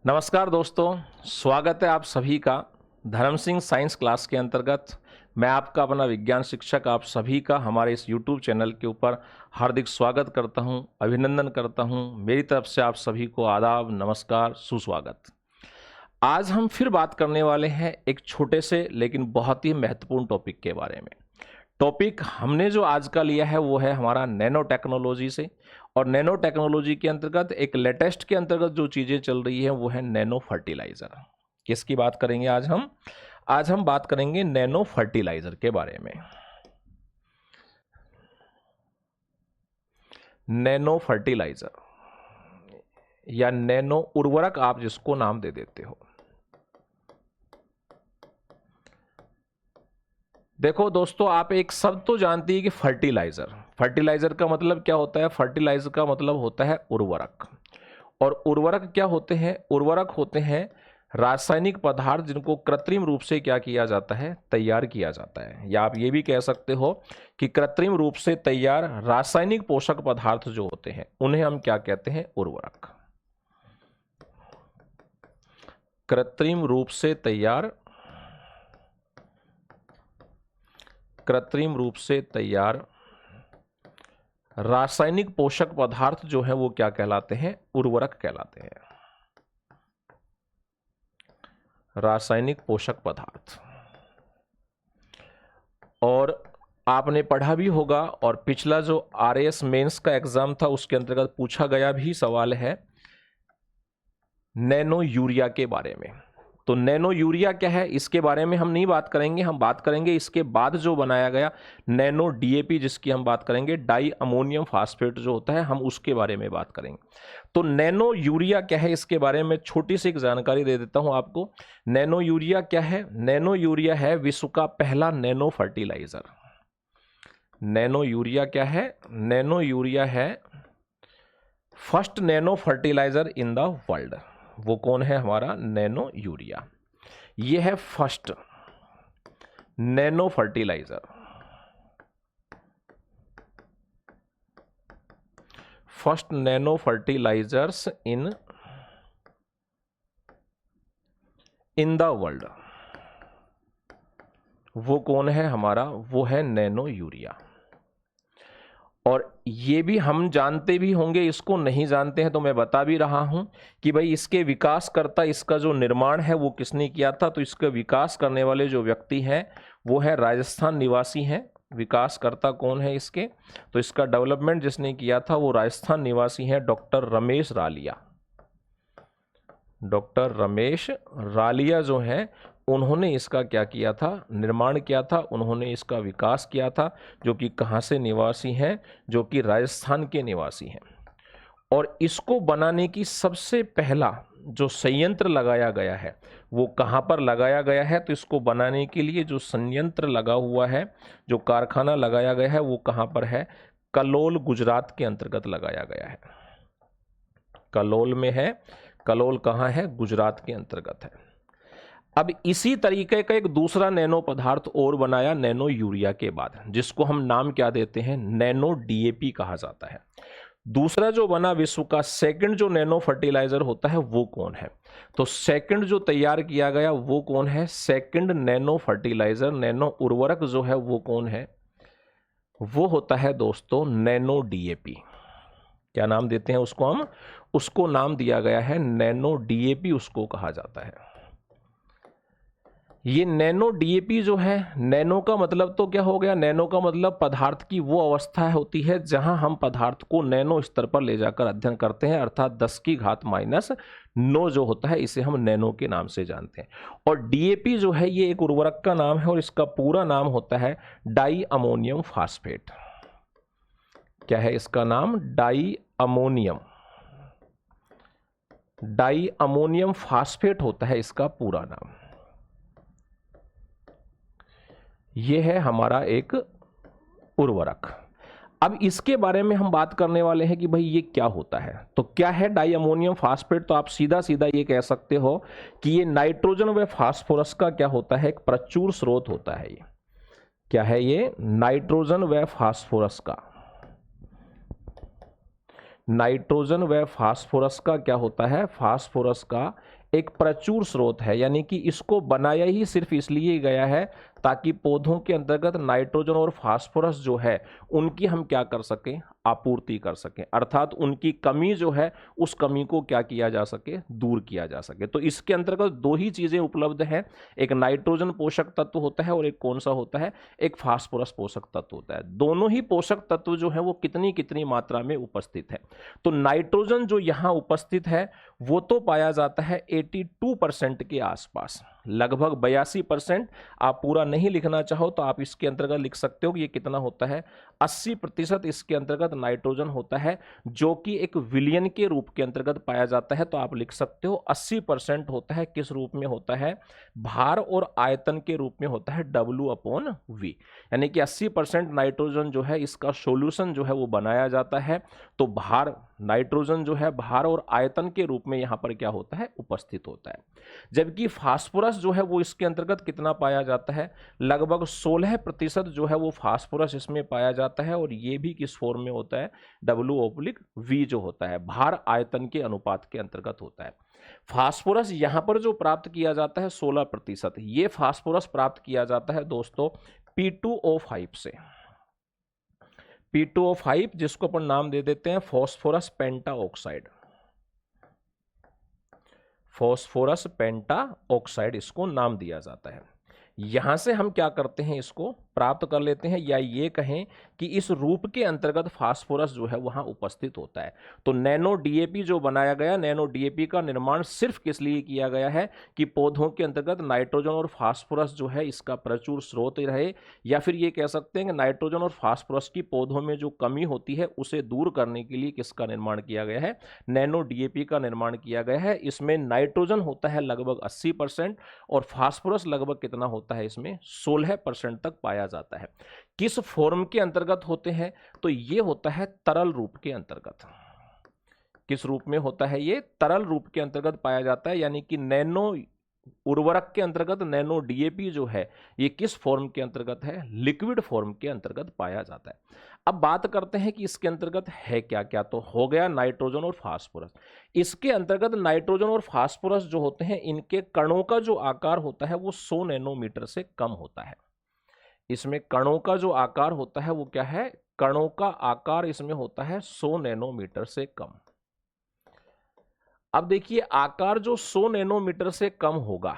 नमस्कार दोस्तों, स्वागत है आप सभी का धर्म सिंह साइंस क्लास के अंतर्गत। मैं आपका अपना विज्ञान शिक्षक आप सभी का हमारे इस YouTube चैनल के ऊपर हार्दिक स्वागत करता हूं, अभिनंदन करता हूं। मेरी तरफ से आप सभी को आदाब, नमस्कार, सुस्वागत। आज हम फिर बात करने वाले हैं एक छोटे से लेकिन बहुत ही महत्वपूर्ण टॉपिक के बारे में। टॉपिक हमने जो आज का लिया है वो है हमारा नैनो टेक्नोलॉजी से, और नैनो टेक्नोलॉजी के अंतर्गत एक लेटेस्ट के अंतर्गत जो चीजें चल रही है वो है नैनो फर्टिलाइजर। किसकी बात करेंगे आज हम बात करेंगे नैनो फर्टिलाइजर के बारे में। नैनो फर्टिलाइजर या नैनो उर्वरक आप जिसको नाम दे देते हो। देखो दोस्तों, आप एक शब्द तो जानती है कि फर्टिलाइजर। फर्टिलाइजर का मतलब क्या होता है? फर्टिलाइजर का मतलब होता है उर्वरक। और उर्वरक क्या होते हैं? उर्वरक होते हैं रासायनिक पदार्थ जिनको कृत्रिम रूप से क्या किया जाता है? तैयार किया जाता है। या आप ये भी कह सकते हो कि कृत्रिम रूप से तैयार रासायनिक पोषक पदार्थ जो होते हैं उन्हें हम क्या कहते हैं? उर्वरक। कृत्रिम रूप से तैयार रासायनिक पोषक पदार्थ जो है वो क्या कहलाते हैं? उर्वरक कहलाते हैं। रासायनिक पोषक पदार्थ। और आपने पढ़ा भी होगा, और पिछला जो आरएएस मेंस का एग्जाम था उसके अंतर्गत पूछा गया भी सवाल है नैनो यूरिया के बारे में। तो नैनो यूरिया क्या है इसके बारे में हम नहीं बात करेंगे। हम बात करेंगे इसके बाद जो बनाया गया नैनो डीएपी, जिसकी हम बात करेंगे डाई अमोनियम फास्फेट जो होता है, हम उसके बारे में बात करेंगे। तो नैनो यूरिया क्या है इसके बारे में छोटी सी एक जानकारी दे देता हूं आपको। नैनो यूरिया क्या है? नैनो यूरिया है विश्व का पहला नैनो फर्टिलाइजर। नैनो यूरिया क्या है? नैनो यूरिया है first nano fertiliser in the world. वो कौन है? हमारा नैनो यूरिया। ये है first nano fertiliser. First nano fertilisers in the world. वो कौन है हमारा? वो है नैनो यूरिया। और ये भी हम जानते भी होंगे, इसको नहीं जानते हैं तो मैं बता भी रहा हूं कि भाई इसके विकासकर्ता, इसका जो निर्माण है वो किसने किया था? तो इसका विकास करने वाले जो व्यक्ति हैं वो है राजस्थान निवासी हैं। विकासकर्ता कौन है इसके? तो इसका डेवलपमेंट जिसने किया था वो राजस्थान निवासी हैं, डॉक्टर रमेश रालिया। डॉक्टर रमेश रालिया जो है उन्होंने इसका क्या किया था? निर्माण किया था, उन्होंने इसका विकास किया था। जो कि कहाँ से निवासी हैं? जो कि राजस्थान के निवासी हैं। और इसको बनाने की सबसे पहला जो संयंत्र लगाया गया है वो कहाँ पर लगाया गया है? तो इसको बनाने के लिए जो संयंत्र लगा हुआ है, जो कारखाना लगाया गया है वो कहाँ पर है? कलोल, गुजरात के अंतर्गत लगाया गया है। कलोल में है। कलोल कहाँ है? गुजरात के अंतर्गत है। अब इसी तरीके का एक दूसरा नैनो पदार्थ और बनाया नैनो यूरिया के बाद, जिसको हम नाम क्या देते हैं? नैनो डीएपी कहा जाता है। दूसरा जो बना विश्व का सेकंड जो नैनो फर्टिलाइजर होता है वो कौन है? तो सेकंड जो तैयार किया गया वो कौन है? सेकंड नैनो फर्टिलाइजर, नैनो उर्वरक जो है वो कौन है? वो होता है दोस्तों नैनो डीएपी। क्या नाम देते हैं उसको हम? उसको नाम दिया गया है नैनो डीएपी, उसको कहा जाता है। ये नैनो डीएपी जो है, नैनो का मतलब तो क्या हो गया? नैनो का मतलब पदार्थ की वो अवस्था होती है जहां हम पदार्थ को नैनो स्तर पर ले जाकर अध्ययन करते हैं, अर्थात 10⁻⁹ जो होता है इसे हम नैनो के नाम से जानते हैं। और डीएपी जो है ये एक उर्वरक का नाम है और इसका पूरा नाम होता है डाई अमोनियम फास्फेट। क्या है इसका नाम? डाई अमोनियम फास्फेट होता है इसका पूरा नाम। यह है हमारा एक उर्वरक। अब इसके बारे में हम बात करने वाले हैं कि भाई ये क्या होता है। तो क्या है डाई अमोनियम फास्फेट? तो आप सीधा सीधा ये कह सकते हो कि ये नाइट्रोजन व फास्फोरस का क्या होता है? एक प्रचुर स्रोत होता है। ये क्या है? ये नाइट्रोजन व फास्फोरस का नाइट्रोजन व फास्फोरस का क्या होता है, फास्फोरस का एक प्रचुर स्रोत है, यानी कि इसको बनाया ही सिर्फ इसलिए गया है ताकि पौधों के अंतर्गत नाइट्रोजन और फास्फोरस जो है उनकी हम क्या कर सकें, आपूर्ति कर सकें, अर्थात उनकी कमी जो है उस कमी को क्या किया जा सके, दूर किया जा सके। तो इसके अंतर्गत दो ही चीजें उपलब्ध हैं, एक नाइट्रोजन पोषक तत्व होता है और एक कौन सा होता है, एक फास्फोरस पोषक तत्व होता है। दोनों ही पोषक तत्व जो है वो कितनी कितनी मात्रा में उपस्थित है। तो नाइट्रोजन जो यहां उपस्थित है वो तो पाया जाता है 82% के आसपास, लगभग 82%। आप पूरा नहीं लिखना चाहो तो आप इसके अंतर्गत लिख सकते हो कि ये कितना होता है, 80% इसके अंतर्गत नाइट्रोजन होता है, जो कि एक विलयन के रूप के अंतर्गत पाया जाता है। तो आप लिख सकते हो 80% होता है, किस रूप में होता है, भार और आयतन के रूप में होता है, W/V। यानी कि 80% नाइट्रोजन जो है इसका सॉल्यूशन जो है वो बनाया जाता है। तो भार, नाइट्रोजन जो है भार और आयतन के रूप में यहां पर क्या होता है, उपस्थित होता है। जबकि फास्फोरस जो है वो इसके अंतर्गत कितना पाया जाता है, लगभग 16% जो है वो फास्फोरस इसमें पाया जाता है, और ये भी किस फॉर्म में होता है, W/V जो होता है, भार आयतन के अनुपात के अंतर्गत होता है। फास्फोरस यहां पर जो प्राप्त किया जाता है 16%, ये फास्फोरस प्राप्त किया जाता है दोस्तों P2O5 से। P2O5 जिसको अपन नाम दे देते हैं फॉस्फोरस पेंटा ऑक्साइड, फॉस्फोरस पेंटा ऑक्साइड इसको नाम दिया जाता है। यहां से हम क्या करते हैं, इसको प्राप्त कर लेते हैं, या ये कहें कि इस रूप के अंतर्गत फास्फोरस जो है वहां उपस्थित होता है। तो नैनो डीएपी जो बनाया गया, नैनो डीएपी का निर्माण सिर्फ किस लिए किया गया है कि पौधों के अंतर्गत नाइट्रोजन और फास्फोरस जो है इसका प्रचुर स्रोत रहे, या फिर ये कह सकते हैं कि नाइट्रोजन और फास्फोरस की पौधों में जो कमी होती है उसे दूर करने के लिए किसका निर्माण किया गया है, नैनो डीएपी का निर्माण किया गया है। इसमें नाइट्रोजन होता है लगभग 80% और फास्फोरस लगभग कितना होता है, इसमें 16% तक पाया जाता है। किस फॉर्म के अंतर्गत होते हैं, तो ये होता है तरल रूप के अंतर्गत। किस रूप में होता है, ये तरल रूप के अंतर्गत पाया जाता है, यानी कि नैनो उर्वरक के अंतर्गत नैनो डीएपी जो है ये किस फॉर्म के अंतर्गत है, लिक्विड फॉर्म के अंतर्गत पाया जाता है। अब बात करते हैं कि इसके अंतर्गत है क्या क्या। तो हो गया नाइट्रोजन और फास्फोरस। इसके अंतर्गत नाइट्रोजन और फास्फोरस जो होते हैं इनके कणों का जो आकार होता है वो 100 नैनोमीटर से कम होता है। इसमें कणों का जो आकार होता है वो क्या है, कणों का आकार इसमें होता है 100 नैनोमीटर से कम। अब देखिए आकार जो 100 नैनोमीटर से कम होगा,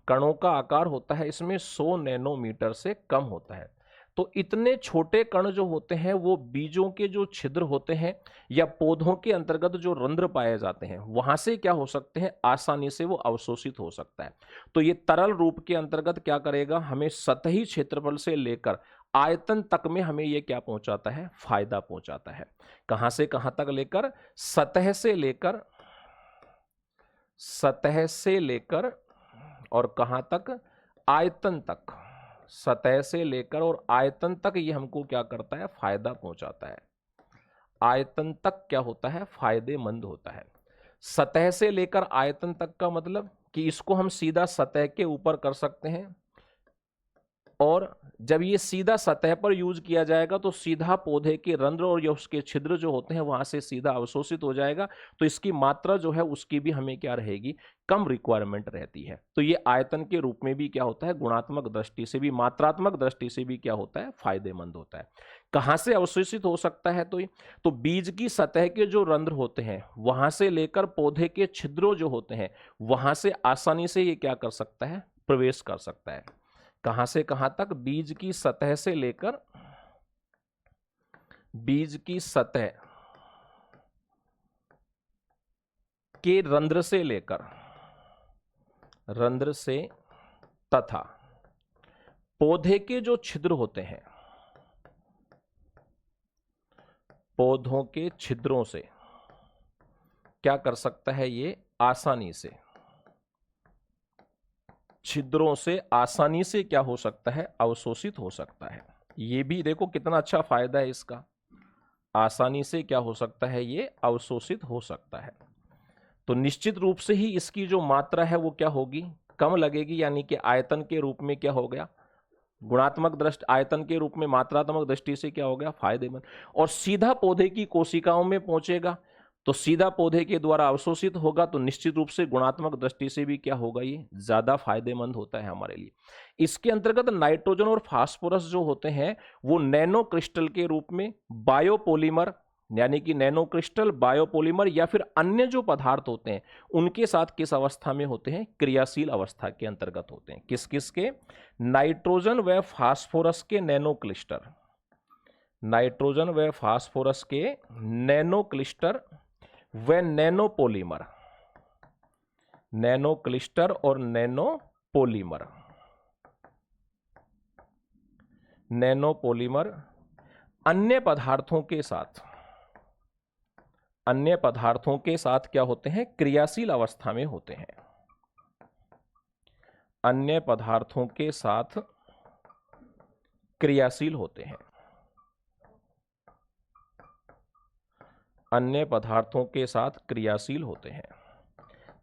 कणों का आकार होता है इसमें 100 नैनोमीटर से कम होता है। तो इतने छोटे कण जो होते हैं वो बीजों के जो छिद्र होते हैं या पौधों के अंतर्गत जो रंध्र पाए जाते हैं वहां से क्या हो सकते हैं, आसानी से वो अवशोषित हो सकता है। तो ये तरल रूप के अंतर्गत क्या करेगा, हमें सतही क्षेत्रफल से लेकर आयतन तक में हमें ये क्या पहुंचाता है, फायदा पहुंचाता है। कहां से कहां तक लेकर, सतह से लेकर और कहां तक, आयतन तक। सतह से लेकर और आयतन तक ये हमको क्या करता है, फायदा पहुंचाता है। आयतन तक क्या होता है, फायदेमंद होता है। सतह से लेकर आयतन तक का मतलब कि इसको हम सीधा सतह के ऊपर कर सकते हैं, और जब ये सीधा सतह पर यूज किया जाएगा तो सीधा पौधे के रंध्र और या उसके छिद्र जो होते हैं वहां से सीधा अवशोषित हो जाएगा। तो इसकी मात्रा जो है उसकी भी हमें क्या रहेगी, कम रिक्वायरमेंट रहती है। तो ये आयतन के रूप में भी क्या होता है, गुणात्मक दृष्टि से भी, मात्रात्मक दृष्टि से भी क्या होता है, फायदेमंद होता है। कहां से अवशोषित हो सकता है, तो बीज की सतह के जो रंध्र होते हैं वहां से लेकर पौधे के छिद्रों जो होते हैं वहां से आसानी से ये क्या कर सकता है, प्रवेश कर सकता है। कहां से कहां तक, बीज की सतह से लेकर, बीज की सतह के रंध्र से लेकर, रंध्र से तथा पौधे के जो छिद्र होते हैं, पौधों के छिद्रों से क्या कर सकता है, ये आसानी से, छिद्रों से आसानी से क्या हो सकता है, अवशोषित हो सकता है। ये भी देखो कितना अच्छा फायदा है इसका, आसानी से क्या हो सकता है, ये अवशोषित हो सकता है। तो निश्चित रूप से ही इसकी जो मात्रा है वो क्या होगी, कम लगेगी, यानी कि आयतन के रूप में क्या हो गया, गुणात्मक दृष्टि आयतन के रूप में मात्रात्मक दृष्टि से क्या हो गया, फायदेमंद। और सीधा पौधे की कोशिकाओं में पहुंचेगा तो सीधा पौधे के द्वारा अवशोषित होगा, तो निश्चित रूप से गुणात्मक दृष्टि से भी क्या होगा, ये ज्यादा फायदेमंद होता है हमारे लिए। इसके अंतर्गत नाइट्रोजन और फास्फोरस जो होते हैं वो नैनो क्रिस्टल के रूप में बायोपॉलीमर, यानी कि नैनो क्रिस्टल, बायोपॉलीमर या फिर अन्य जो पदार्थ होते हैं उनके साथ किस अवस्था में होते हैं, क्रियाशील अवस्था के अंतर्गत होते हैं। किस किस के, नाइट्रोजन व फास्फोरस के नैनो क्लिस्टर, नाइट्रोजन व फास्फोरस के नैनो क्लिस्टर व नैनो पॉलीमर, नैनो क्लिस्टर और नैनो पॉलीमर, नैनो पॉलीमर अन्य पदार्थों के साथ, अन्य पदार्थों के साथ क्या होते हैं, क्रियाशील अवस्था में होते हैं। अन्य पदार्थों के साथ क्रियाशील होते हैं, अन्य पदार्थों के साथ क्रियाशील होते हैं।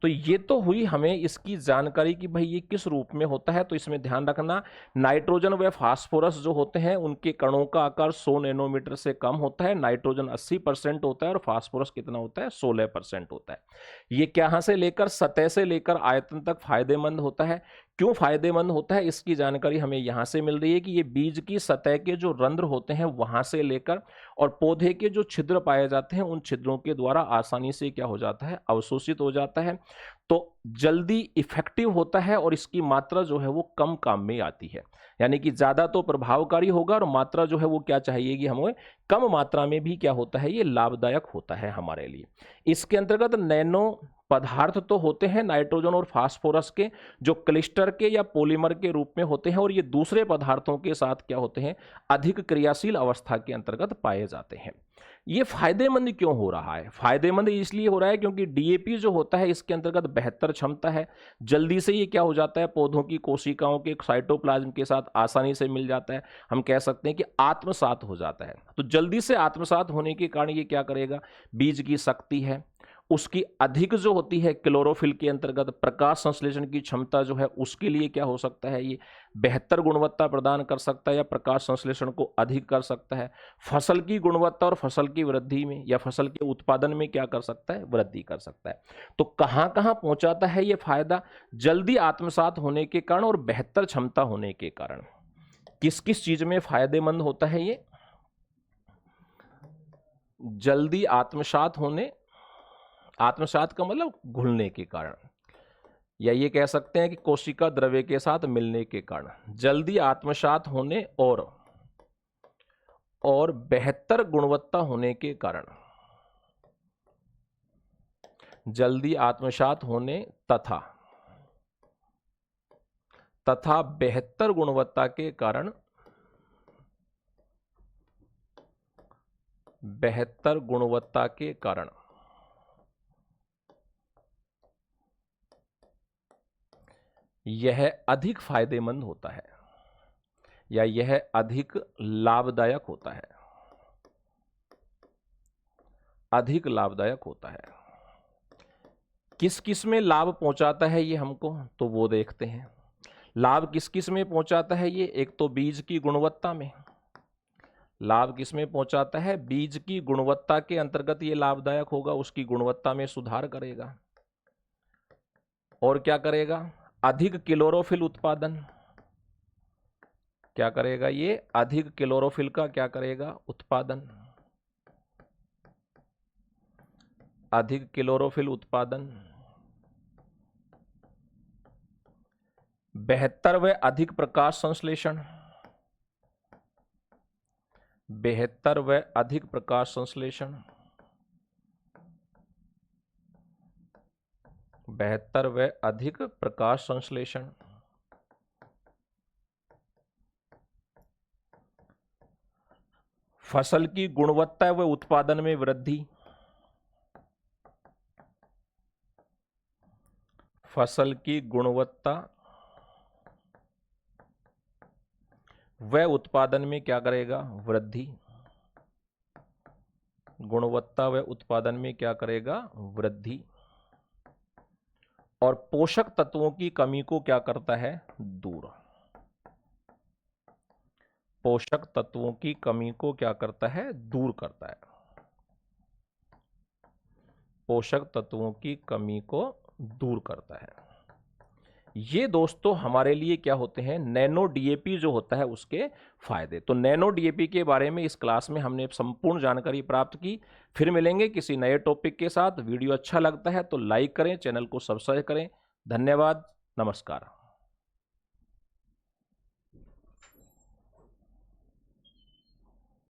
तो ये तो हुई हमें इसकी जानकारी कि भाई ये किस रूप में होता है। तो इसमें ध्यान रखना, नाइट्रोजन व फास्फोरस जो होते हैं उनके कणों का आकार 100 नैनोमीटर से कम होता है। नाइट्रोजन 80% होता है और फास्फोरस कितना होता है, 16% होता है। ये कहाँ से लेकर, सतह से लेकर आयतन तक फायदेमंद होता है। क्यों फायदेमंद होता है इसकी जानकारी हमें यहां से मिल रही है कि ये बीज की सतह के जो रंध्र होते हैं वहां से लेकर और पौधे के जो छिद्र पाए जाते हैं उन छिद्रों के द्वारा आसानी से क्या हो जाता है, अवशोषित हो जाता है। तो जल्दी इफेक्टिव होता है और इसकी मात्रा जो है वो कम काम में आती है, यानी कि ज्यादा तो प्रभावकारी होगा और मात्रा जो है वो क्या चाहिए कि हमें कम मात्रा में भी क्या होता है, ये लाभदायक होता है हमारे लिए। इसके अंतर्गत नैनो पदार्थ तो होते हैं नाइट्रोजन और फास्फोरस के, जो क्लिस्टर के या पॉलीमर के रूप में होते हैं और ये दूसरे पदार्थों के साथ क्या होते हैं, अधिक क्रियाशील अवस्था के अंतर्गत पाए जाते हैं। ये फायदेमंद क्यों हो रहा है, फायदेमंद इसलिए हो रहा है क्योंकि डीएपी जो होता है इसके अंतर्गत बेहतर क्षमता है, जल्दी से ये क्या हो जाता है, पौधों की कोशिकाओं के साइटोप्लाज्म के साथ आसानी से मिल जाता है। हम कह सकते हैं कि आत्मसात हो जाता है। तो जल्दी से आत्मसात होने के कारण ये क्या करेगा, बीज की शक्ति है उसकी अधिक जो होती है, क्लोरोफिल के अंतर्गत प्रकाश संश्लेषण की क्षमता जो है उसके लिए क्या हो सकता है, ये बेहतर गुणवत्ता प्रदान कर सकता है या प्रकाश संश्लेषण को अधिक कर सकता है। फसल की गुणवत्ता और फसल की वृद्धि में या फसल के उत्पादन में क्या कर सकता है, वृद्धि कर सकता है। तो कहां कहां पहुंचाता है ये फायदा, जल्दी आत्मसात होने के कारण और बेहतर क्षमता होने के कारण। किस किस चीज में फायदेमंद होता है ये, जल्दी आत्मसात होने, आत्मसात का मतलब घुलने के कारण, या ये कह सकते हैं कि कोशिका द्रव्य के साथ मिलने के कारण, जल्दी आत्मसात होने और बेहतर गुणवत्ता होने के कारण, जल्दी आत्मसात होने तथा बेहतर गुणवत्ता के कारण, बेहतर गुणवत्ता के कारण यह अधिक फायदेमंद होता है या यह अधिक लाभदायक होता है, अधिक लाभदायक होता है। किस किस में लाभ पहुंचाता है ये हमको, तो वो देखते हैं। लाभ किस किस में पहुंचाता है ये, एक तो बीज की गुणवत्ता में, लाभ किस में पहुंचाता है, बीज की गुणवत्ता के अंतर्गत ये लाभदायक होगा, उसकी गुणवत्ता में सुधार करेगा। और क्या करेगा, अधिक क्लोरोफिल उत्पादन, क्या करेगा ये, अधिक क्लोरोफिल का क्या करेगा, उत्पादन, अधिक क्लोरोफिल उत्पादन। बेहतर व अधिक प्रकाश संश्लेषण, बेहतर व अधिक प्रकाश संश्लेषण, बेहतर व अधिक प्रकाश संश्लेषण। फसल की गुणवत्ता व उत्पादन में वृद्धि, फसल की गुणवत्ता व उत्पादन में क्या करेगा, वृद्धि, गुणवत्ता व उत्पादन में क्या करेगा, वृद्धि। और पोषक तत्वों की कमी को क्या करता है, दूर, पोषक तत्वों की कमी को क्या करता है, दूर करता है। पोषक तत्वों की कमी को दूर करता है। ये दोस्तों हमारे लिए क्या होते हैं, नैनो डीएपी जो होता है उसके फायदे। तो नैनो डीएपी के बारे में इस क्लास में हमने संपूर्ण जानकारी प्राप्त की। फिर मिलेंगे किसी नए टॉपिक के साथ। वीडियो अच्छा लगता है तो लाइक करें, चैनल को सब्सक्राइब करें। धन्यवाद, नमस्कार।